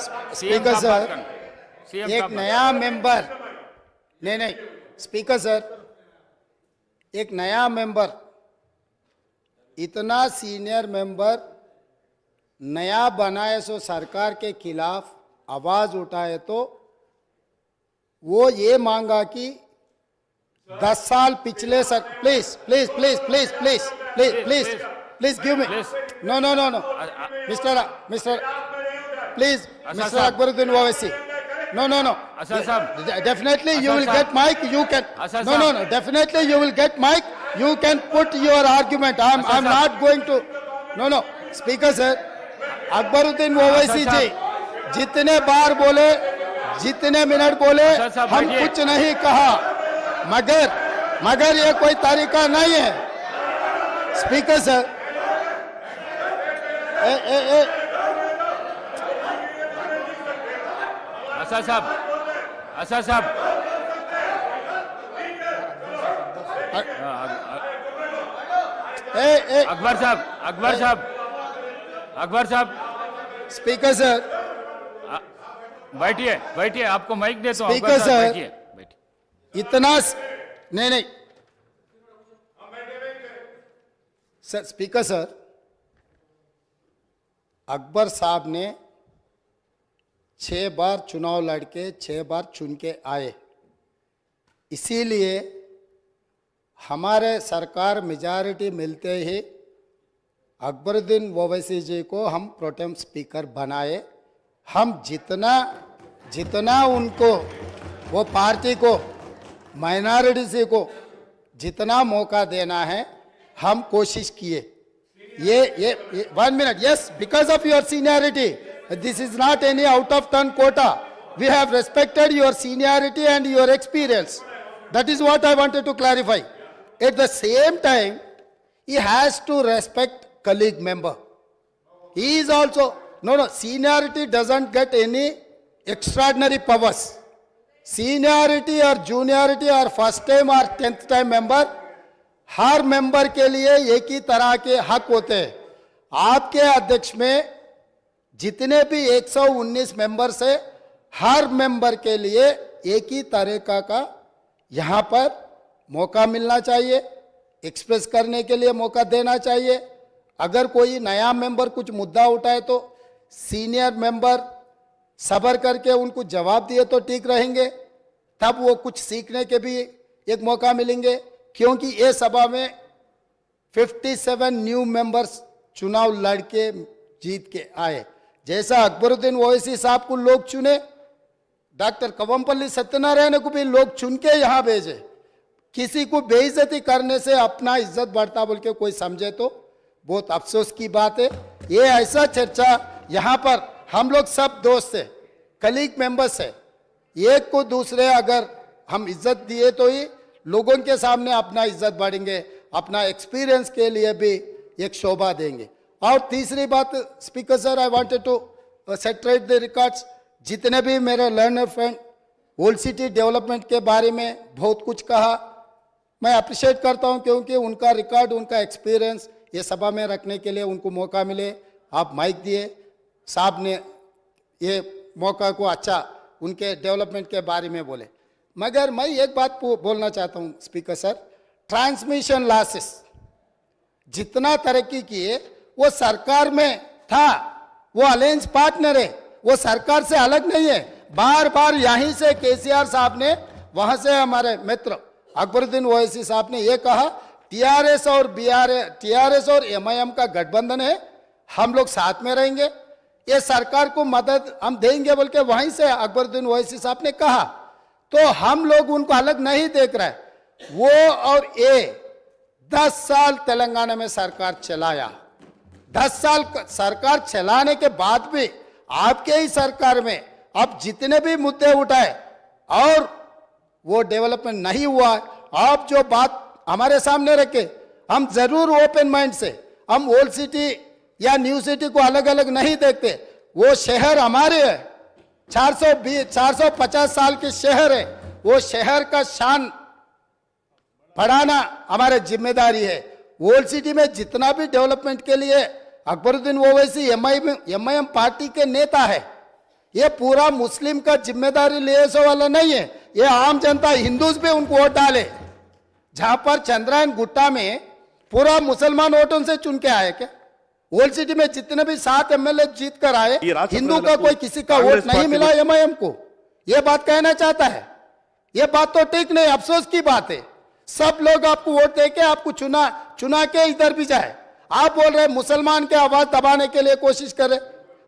Speaker sir, एक नया member, नहीं, स्पीकर सर, एक नया मेंबर, इतना सीनियर मेंबर नया बनाए सो सरकार के खिलाफ आवाज उठाए तो वो ये मांगा कि 10 साल पिछले sir, please please please please please please please please give me, no no no no mister please, mister Akbaruddin Owaisi, no definitely you will get mic, you can, no definitely you will get mic, you can put your argument. I'm not going to, no speaker sir, Akbaruddin Owaisi ji जितने बार बोले, जितने minute बोले, हम कुछ नहीं कहा, मगर ये कोई तरीका नहीं है स्पीकर सर। असद साहब, अकबर साहब, स्पीकर सर, बैठिए, आपको माइक देता हूं। स्पीकर सर, बैठिए। इतना नहीं सर, स्पीकर सर, अकबर साहब ने 6 बार चुनाव लड़के 6 बार चुन के आए, इसीलिए हमारे सरकार मेजॉरिटी मिलते ही अकबरुद्दीन ओवैसी जी को हम प्रोटेम स्पीकर बनाए। हम जितना उनको, वो पार्टी को, माइनॉरिटी को जितना मौका देना है हम कोशिश किए। ये 1 minute, yes, because of your seniority, this is not any out of turn quota, we have respected your seniority and your experience, that is what I wanted to clarify. At the same time, he has to respect colleague member, he is also, no, seniority doesn't get any extraordinary powers, seniority or juniority or first time or 10th time member, her member के लिए एक ही तरह के हक होते हैं। आपके अध्यक्ष में जितने भी 119 मेंबर्स है, हर मेंबर के लिए एक ही तरीका का यहाँ पर मौका मिलना चाहिए, एक्सप्रेस करने के लिए मौका देना चाहिए। अगर कोई नया मेंबर कुछ मुद्दा उठाए तो सीनियर मेंबर सब्र करके उनको जवाब दिए तो ठीक रहेंगे, तब वो कुछ सीखने के भी एक मौका मिलेंगे। क्योंकि ये सभा में 57 न्यू मेंबर्स चुनाव लड़के जीत के आए। जैसा अकबरुद्दीन ओवैसी साहब को लोग चुने, डॉक्टर कवंपल्ली सत्यनारायण को भी लोग चुन के यहाँ भेजे। किसी को बेइज्जती करने से अपना इज्जत बढ़ता बोल के कोई समझे तो बहुत अफसोस की बात है। ये ऐसा चर्चा यहाँ पर हम लोग सब दोस्त है, कलीग मेंबर्स है, एक को दूसरे अगर हम इज्जत दिए तो ही लोगों के सामने अपना इज्जत बढ़ेंगे, अपना एक्सपीरियंस के लिए भी एक शोभा देंगे। और तीसरी बात speaker sir, I wanted to set right the records, जितने भी मेरे learned friend old city development के बारे में बहुत कुछ कहा, मैं अप्रिशिएट करता हूं, क्योंकि उनका रिकॉर्ड, उनका एक्सपीरियंस ये सभा में रखने के लिए उनको मौका मिले। आप माइक दिए, साहब ने ये मौका को अच्छा उनके डेवलपमेंट के बारे में बोले। मगर मैं एक बात बोलना चाहता हूं स्पीकर सर, ट्रांसमिशन लॉसेस जितना तरक्की किए वो सरकार में था, वो अलायंस पार्टनर है, वो सरकार से अलग नहीं है। बार बार यहीं से केसीआर साहब ने, वहां से हमारे मित्र अकबरुद्दीन ओवैसी साहब ने ये कहा, टीआरएस और एमआईएम का गठबंधन है, हम लोग साथ में रहेंगे, ये सरकार को मदद हम देंगे बोल के वहीं से अकबरुद्दीन ओवैसी साहब ने कहा। तो हम लोग उनको अलग नहीं देख रहे। वो और ये 10 साल तेलंगाना में सरकार चलाया, 10 साल सरकार चलाने के बाद भी आपके ही सरकार में अब जितने भी मुद्दे उठाए और वो डेवलपमेंट नहीं हुआ। आप जो बात हमारे सामने रखे, हम जरूर ओपन माइंड से, हम ओल्ड सिटी या न्यू सिटी को अलग अलग नहीं देखते। वो शहर हमारे है, 450 साल के शहर है, वो शहर का शान बढ़ाना हमारी जिम्मेदारी है। ओल्ड सिटी में जितना भी डेवलपमेंट के लिए अकबरुद्दीन ओवैसी एमआईएम पार्टी के नेता है, ये पूरा मुस्लिम का जिम्मेदारी ले सो वाला नहीं है, ये आम जनता हिंदूज भी उनको वोट डाले। जहां पर चंद्रायन गुट्टा में पूरा मुसलमान वोटों से चुन के आए क्या? ओल्ड सिटी में जितने भी 7 एमएलए जीत कर आए, हिंदू का कोई किसी का वोट नहीं मिला एमआईएम को, ये बात कहना चाहता है। ये बात तो ठीक नहीं, अफसोस की बात है। सब लोग आपको वोट देके आपको चुना के इधर भी जाए। आप बोल रहे मुसलमान के आवाज दबाने के लिए कोशिश कर रहे।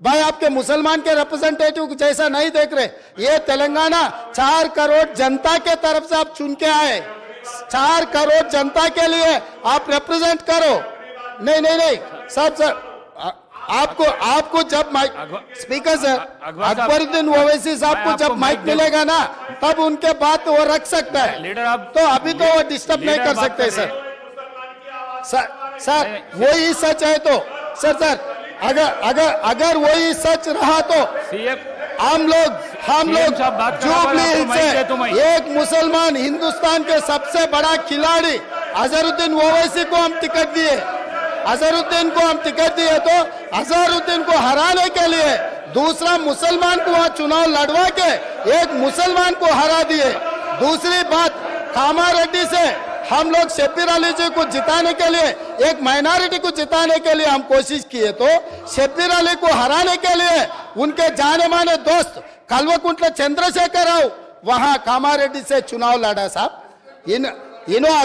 भाई आपके मुसलमान के रिप्रेजेंटेटिव जैसा नहीं देख रहे। ये तेलंगाना 4 करोड़ जनता के तरफ से आप चुन के आए, 4 करोड़ जनता के लिए आप रिप्रेजेंट करो। नहीं नहीं नहीं सर आपको जब mike speaker sir Akbaruddin Owaisi साहब को जब माइक मिलेगा ना, तब उनके बात वो रख सकता है। लीडर आप तो अभी तो वो डिस्टर्ब नहीं कर सकते सर वही सच है तो सर अगर वही सच रहा तो हम लोग जुबली हिल्स से एक मुसलमान हिंदुस्तान के सबसे बड़ा खिलाड़ी अजहरुद्दीन ओवैसी को हम टिकट दिए। अजहरुद्दीन को हम टिकट दिए तो अजहरुद्दीन को हराने के लिए दूसरा मुसलमान को वहां चुनाव लड़वा के एक मुसलमान को हरा दिए। दूसरी बात, कामारेड्डी से हम लोग शब्बीर अली जी को जिताने के लिए, एक माइनॉरिटी को जिताने के लिए हम कोशिश किए तो शब्बीर अली को हराने के लिए उनके जाने माने दोस्त कल्वकुंट्ला चंद्रशेखर राव वहां कामारेड्डी से चुनाव लड़ा साहब। इन्हों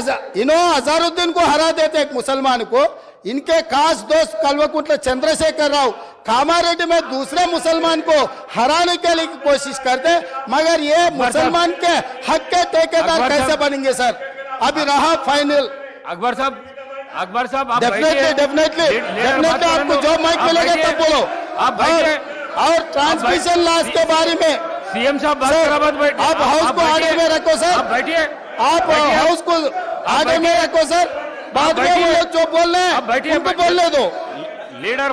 अजहरुद्दीन को हरा देते एक मुसलमान को, इनके खास दोस्त कल्वकुंट्ला चंद्रशेखर राव कामारेड्डी में दूसरे मुसलमान को हराने के लिए कोशिश करते, मगर ये मुसलमान के हक के ठेकेदार कैसे बनेंगे सर? अभी रहा फाइनल। अकबर साहब आप डेफिनेटली आपको जो माइक मिलेगा तब बोलो। आप और ट्रांसमिशन लॉस के बारे में सीएम साहब बात करा, आप हाउस को आगे में रखो सर, आप बैठिए, आप हाउस को आगे में रखो सर। बाद में वो लोग जो बोल रहे हैं उनको बोलने दो। लीडर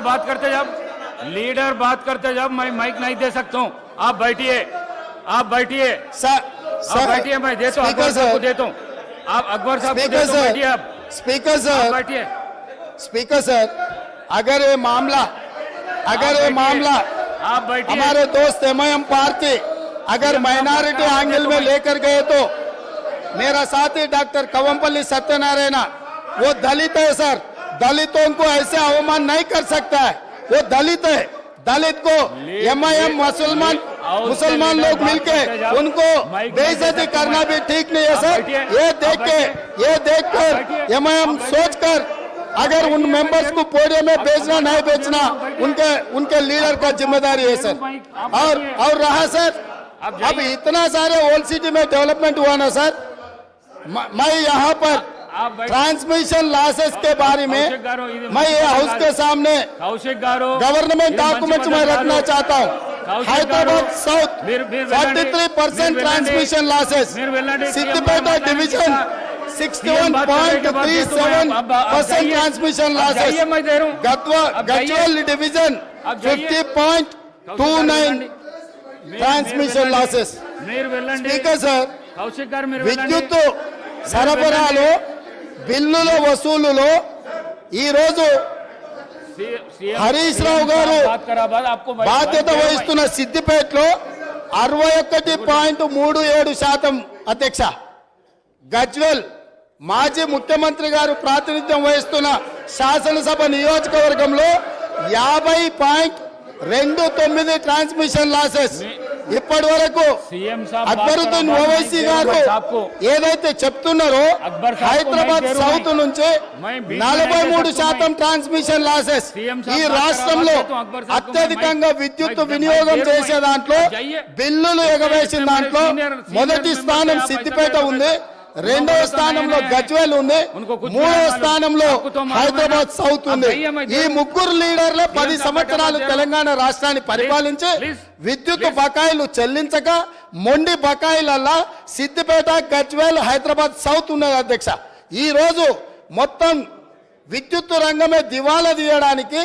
बात करते जब मैं माइक नहीं दे सकता हूँ। आप बैठिए सर बैठिए, मैं देता हूँ, अकबर साहब को देता हूँ। आप अकबर साहब को देता हूँ, बैठिए आप। स्पीकर सर अगर ये मामला आप बैठिए। हमारे दोस्त एमआईएम पार्टी अगर माइनॉरिटी एंगल में लेकर गए तो मेरा साथी डॉक्टर कवंपल्ली सत्यनारायण वो दलित है सर, दलितों को ऐसे अवमान नहीं कर सकता है, वो दलित है। दलित को एमआईएम मुसलमान लोग मिलके उनको बेइज्जती करना भी ठीक नहीं है सर। ये देख कर एमआईएम सोच कर अगर उन मेंबर्स को पोडियम में भेजना नहीं भेजना उनके लीडर का जिम्मेदारी है सर। और रहा सर, अब इतना सारे ओल्ड सिटी में डेवलपमेंट हुआ ना सर, मैं यहाँ पर ट्रांसमिशन लॉसेस के बारे में मैं ये हाउस के सामने गवर्नमेंट डॉक्यूमेंट्स में रखना चाहता हूँ। Hyderabad south 43% transmission losses, Siddipet division 61.37% transmission losses, Gadwal division 50.29 transmission losses. Speaker sir, విద్యుత్ సరఫరాలో బిల్లుల వసూలులో ఈ రోజు హరీష్ రావు గారు బాధ్యత వహిస్తున్న సిద్దిపేటలో 61.37% అధ్యక్ష, గజ్వెల్ మాజీ ముఖ్యమంత్రి గారు ప్రాతినిధ్యం వహిస్తున్న శాసనసభ నియోజకవర్గంలో 50.29 ట్రాన్స్మిషన్ లాసెస్. ఇప్పటి వరకు అక్బరుద్దీన్ ఓవైసీ గారు ఏదైతే చెప్తున్నారో హైదరాబాద్ సౌత్ నుంచి 43% ట్రాన్స్మిషన్ లాసెస్. ఈ రాష్ట్రంలో అత్యధికంగా విద్యుత్ వినియోగం చేసే దాంట్లో బిల్లులు ఎగవేసిన దాంట్లో మొదటి స్థానం సిద్దిపేట ఉంది, రెండవ స్థానంలో గజ్వేల్ ఉంది, మూడవ స్థానంలో హైదరాబాద్ సౌత్ ఉంది. ఈ ముగ్గురు లీడర్లే 10 సంవత్సరాలు తెలంగాణ రాష్ట్రాన్ని పరిపాలించి విద్యుత్ బకాయిలు చెల్లించక మొండి బకాయిలల్లా సిద్దిపేట, గజ్వేల్, హైదరాబాద్ సౌత్ ఉన్నది అధ్యక్ష. ఈ రోజు మొత్తం విద్యుత్ రంగమే దివాలా తీయడానికి,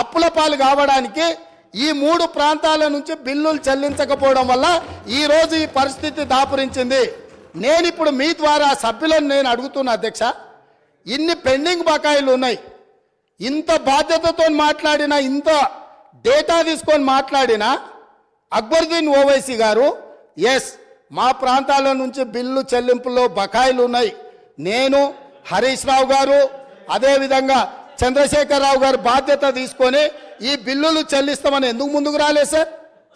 అప్పుల పాలు కావడానికి ఈ 3 ప్రాంతాల నుంచి బిల్లులు చెల్లించకపోవడం వల్ల ఈ రోజు ఈ పరిస్థితి దాపురించింది. నేను ఇప్పుడు మీ ద్వారా సభ్యులను నేను అడుగుతున్నా అధ్యక్ష, ఇన్ని పెండింగ్ బకాయిలు ఉన్నాయి, ఇంత బాధ్యతతో మాట్లాడినా, ఇంత డేటా తీసుకొని మాట్లాడినా అక్బరుద్దీన్ ఓవైసీ గారు ఎస్ మా ప్రాంతాల నుంచి బిల్లు చెల్లింపుల్లో బకాయిలు ఉన్నాయి, నేను హరీష్ రావు గారు అదేవిధంగా చంద్రశేఖరరావు గారు బాధ్యత తీసుకొని ఈ బిల్లులు చెల్లిస్తామని ఎందుకు ముందుకు రాలేదు సార్?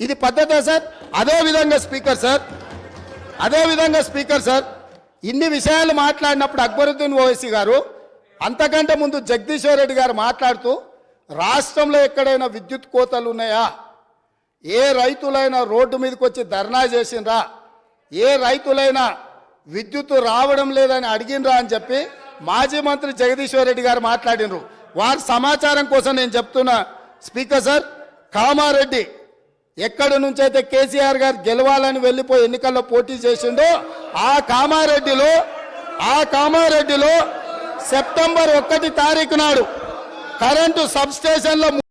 ఇది పద్ధతే సార్? అదేవిధంగా స్పీకర్ సార్ ఇన్ని విషయాలు మాట్లాడినప్పుడు అక్బరుద్దీన్ ఓవైసీ గారు అంతకంటే ముందు జగదీశ్వర్ రెడ్డి గారు మాట్లాడుతూ రాష్ట్రంలో ఎక్కడైనా విద్యుత్ కోతలు ఉన్నాయా, ఏ రైతులైనా రోడ్డు మీదకి వచ్చి ధర్నా చేసిండ్రా, ఏ రైతులైనా విద్యుత్ రావడం లేదని అడిగినరా అని చెప్పి మాజీ మంత్రి జగదీశ్వర్ రెడ్డి గారు మాట్లాడినరు. వారి సమాచారం కోసం నేను చెప్తున్నా స్పీకర్ సార్, కామారెడ్డి ఎక్కడి నుంచి అయితే కేసీఆర్ గారు గెలవాలని వెళ్ళిపోయి ఎన్నికల్లో పోటీ చేసిండో ఆ కామారెడ్డిలో సెప్టెంబర్ 1 తారీఖు నాడు కరెంటు సబ్ స్టేషన్లో